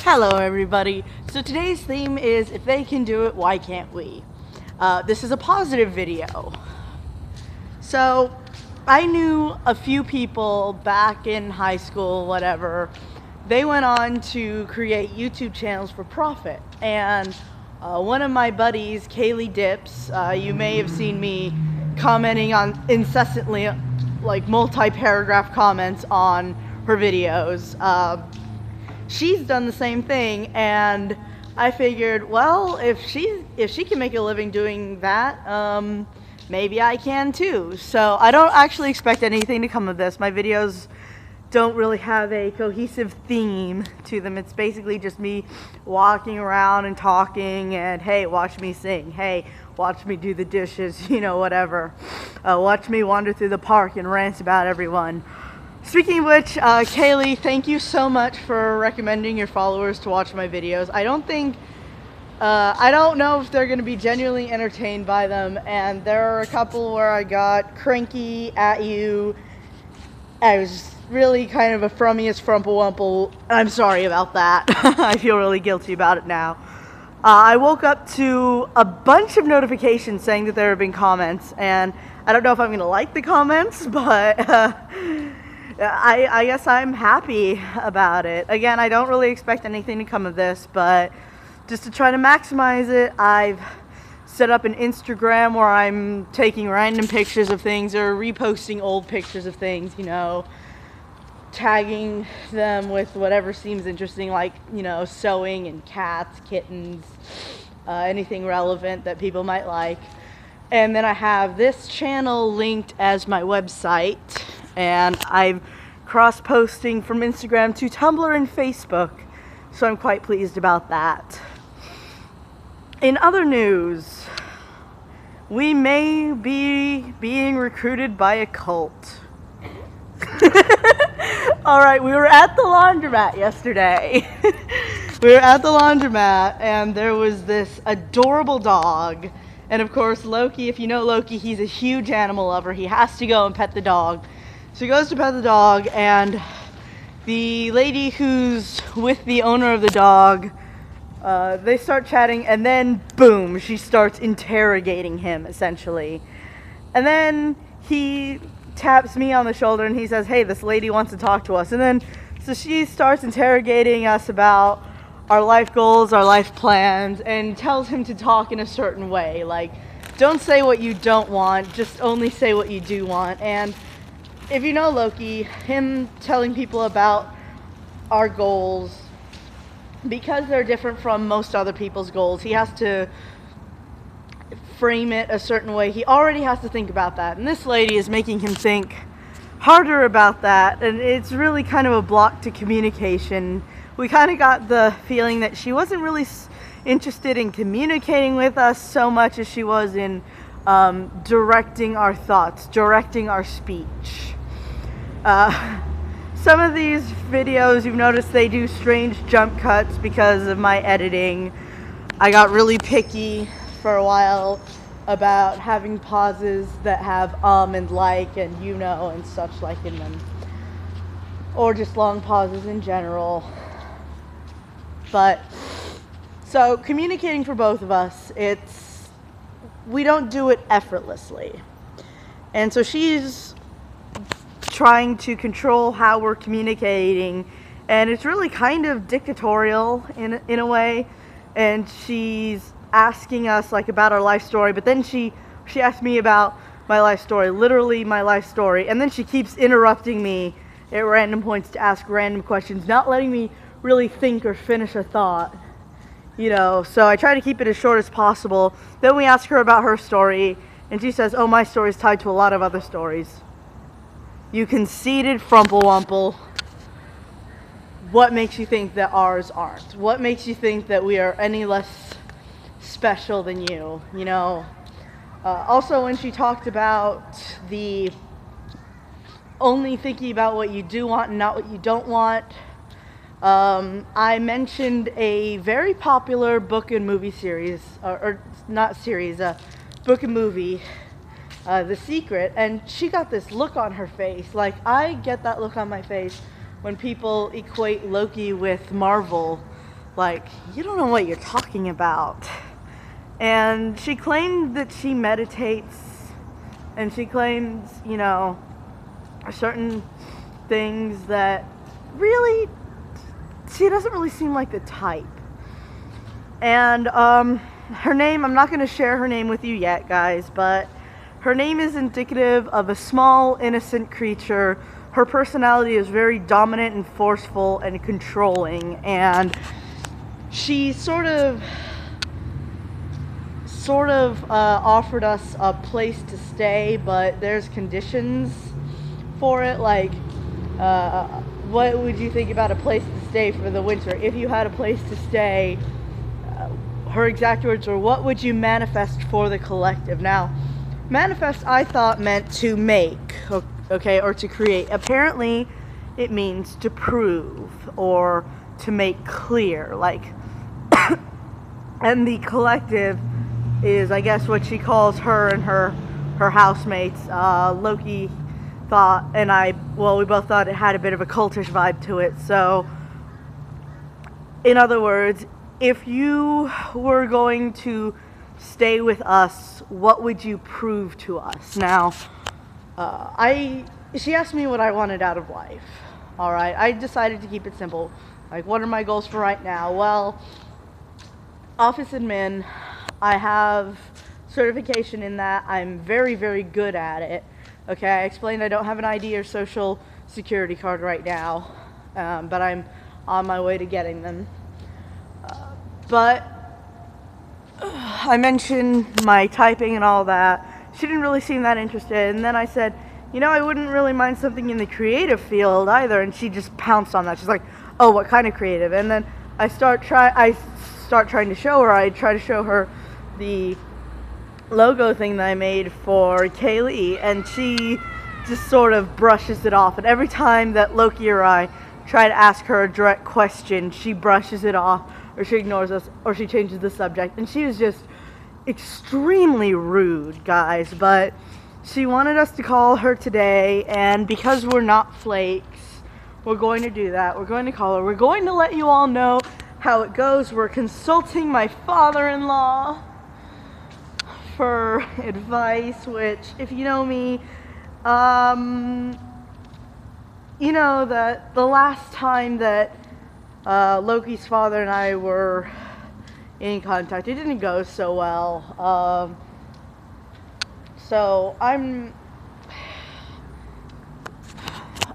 Hello everybody. So today's theme is if they can do it, why can't we? This is a positive video. So I knew a few people back in high school, whatever. They went on to create YouTube channels for profit. And one of my buddies, Kaylee Dips, you may have seen me commenting on incessantly, like multi-paragraph comments on her videos. She's done the same thing, and I figured, well, if she can make a living doing that, maybe I can too. So I don't actually expect anything to come of this. My videos don't really have a cohesive theme to them. It's basically just me walking around and talking, and hey, watch me sing. Hey, watch me do the dishes, you know, whatever. Watch me wander through the park and rant about everyone. Speaking of which, Kaylee, thank you so much for recommending your followers to watch my videos. I don't know if they're going to be genuinely entertained by them, and there are a couple where I got cranky at you. I was really kind of a frummiest frumple-wumple. I'm sorry about that. I feel really guilty about it now. I woke up to a bunch of notifications saying that there have been comments, and I don't know if I'm going to like the comments, but I guess I'm happy about it. Again, I don't really expect anything to come of this, but just to try to maximize it, I've set up an Instagram where I'm taking random pictures of things or reposting old pictures of things, you know, tagging them with whatever seems interesting, like, you know, sewing and cats, kittens, anything relevant that people might like. And then I have this channel linked as my website, and I'm cross-posting from Instagram to Tumblr and Facebook, so I'm quite pleased about that. In other news, we may be being recruited by a cult. Alright, we were at the laundromat yesterday. We were at the laundromat, and there was this adorable dog. And of course, Loki, if you know Loki, he's a huge animal lover. He has to go and pet the dog. So he goes to pet the dog, and the lady who's with the owner of the dog, they start chatting, and then boom, she starts interrogating him, essentially. And then he taps me on the shoulder and he says, hey, this lady wants to talk to us. And then, so she starts interrogating us about our life goals, our life plans, and tells him to talk in a certain way. Like, don't say what you don't want, just only say what you do want. And if you know Loki, him telling people about our goals, because they're different from most other people's goals, he has to frame it a certain way. He already has to think about that. And this lady is making him think harder about that. And it's really kind of a block to communication. We kind of got the feeling that she wasn't really interested in communicating with us so much as she was in directing our thoughts, directing our speech. Some of these videos, you've noticed they do strange jump cuts because of my editing. I got really picky for a while about having pauses that have and like and you know and such like in them, or just long pauses in general. But so communicating for both of us, we don't do it effortlessly, and so she's trying to control how we're communicating, and it's really kind of dictatorial in a way. And she's asking us like about our life story, but then she asked me about my life story, literally my life story, and then she keeps interrupting me at random points to ask random questions, not letting me really think or finish a thought, you know. So I try to keep it as short as possible. Then we ask her about her story, and she says, oh, my story is tied to a lot of other stories. You conceited frumple-wumple. What makes you think that ours aren't? What makes you think that we are any less special than you, you know? Also, when she talked about the only thinking about what you do want and not what you don't want, I mentioned a very popular book and movie series, or not series, book and movie, The Secret, and she got this look on her face. Like, I get that look on my face when people equate Loki with Marvel. like, you don't know what you're talking about. And she claimed that she meditates, and she claims, you know, certain things that really, she doesn't really seem like the type. And her name, I'm not going to share her name with you yet, guys, but her name is indicative of a small, innocent creature. Her personality is very dominant and forceful and controlling, and she sort of offered us a place to stay, but there's conditions for it. Like, what would you think about a place to stay for the winter? If you had a place to stay, her exact words were, what would you manifest for the collective? Now, manifest I thought meant to make, okay, or to create. Apparently, it means to prove or to make clear, like, and the collective is, I guess, what she calls her and her housemates. Loki thought, and we both thought it had a bit of a cultish vibe to it. So, in other words, if you were going to stay with us, what would you prove to us? Now, she asked me what I wanted out of life. All right, I decided to keep it simple. Like, what are my goals for right now? Well, office admin, I have certification in that. I'm very, very good at it. Okay, I explained I don't have an ID or social security card right now, but I'm on my way to getting them. But I mentioned my typing and all that. She didn't really seem that interested, and then I said, you know, I wouldn't really mind something in the creative field either, and she just pounced on that. She's like, oh, what kind of creative? And then I start trying to show her. I try to show her the logo thing that I made for Kaylee, and she just sort of brushes it off. And every time that Loki or I try to ask her a direct question, she brushes it off, or she ignores us, or she changes the subject. And she was just extremely rude, guys. But she wanted us to call her today, and because we're not flakes, we're going to do that. We're going to call her. We're going to let you all know how it goes. We're consulting my father-in-law for advice, which, if you know me, you know that the last time that Loki's father and I were in contact, it didn't go so well. So I mean,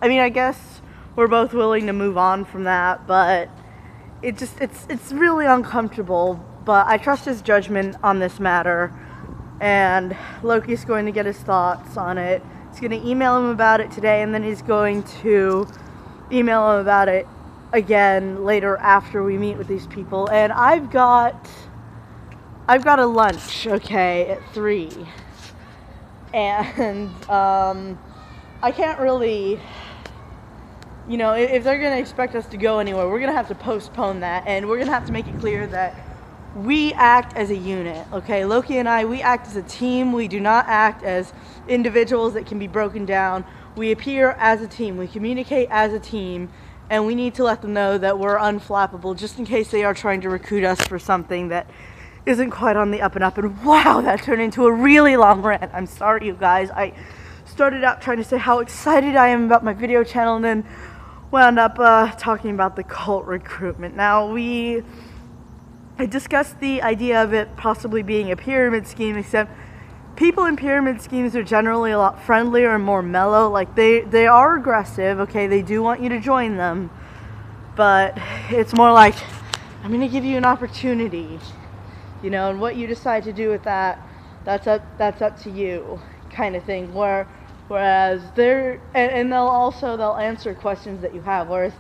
I guess we're both willing to move on from that, but it's really uncomfortable. But I trust his judgment on this matter, and Loki's going to get his thoughts on it. He's going to email him about it today, and then he's going to email him about it again later after we meet with these people. And I've got a lunch, okay, at 3. And I can't really, you know, if they're going to expect us to go anywhere, we're going to have to postpone that, and we're going to have to make it clear that we act as a unit, okay? Loki and I, we act as a team. We do not act as individuals that can be broken down. We appear as a team. We communicate as a team, and we need to let them know that we're unflappable, just in case they are trying to recruit us for something that isn't quite on the up and up. And wow, that turned into a really long rant. I'm sorry, you guys. I started out trying to say how excited I am about my video channel, and then wound up talking about the cult recruitment. Now, I discussed the idea of it possibly being a pyramid scheme, except people in pyramid schemes are generally a lot friendlier and more mellow. Like, they are aggressive, okay? They do want you to join them, but it's more like, I'm going to give you an opportunity, you know, and what you decide to do with that, that's up to you, kind of thing. Whereas they'll answer questions that you have, whereas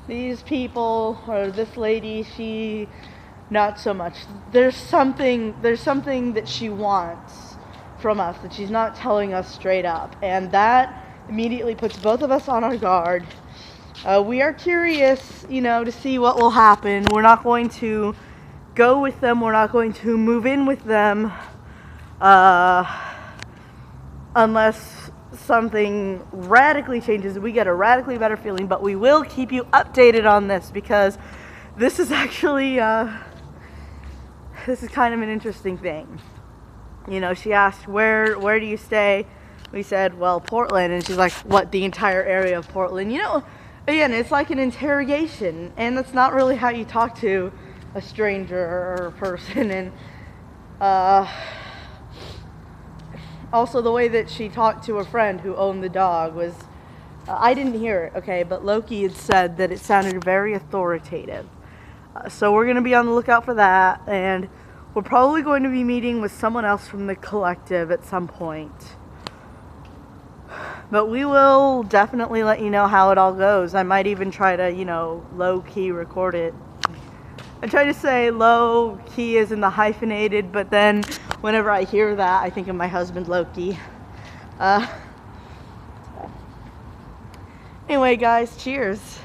these people, or this lady, she, not so much. There's something that she wants from us that she's not telling us straight up, and that immediately puts both of us on our guard. We are curious, you know, to see what will happen. We're not going to go with them. We're not going to move in with them unless something radically changes. We get a radically better feeling, but we will keep you updated on this, because this is actually, this is kind of an interesting thing. You know, she asked, where do you stay? We said, well, Portland. And she's like, what, the entire area of Portland? You know, again, it's like an interrogation, and that's not really how you talk to a stranger or a person. And also the way that she talked to a friend who owned the dog was, I didn't hear it, okay, but Loki had said that it sounded very authoritative. So we're going to be on the lookout for that, and we're probably going to be meeting with someone else from the collective at some point. But we will definitely let you know how it all goes. I might even try to, you know, low-key record it. I try to say low-key as in the hyphenated, but then whenever I hear that, I think of my husband Loki. Anyway, guys, cheers.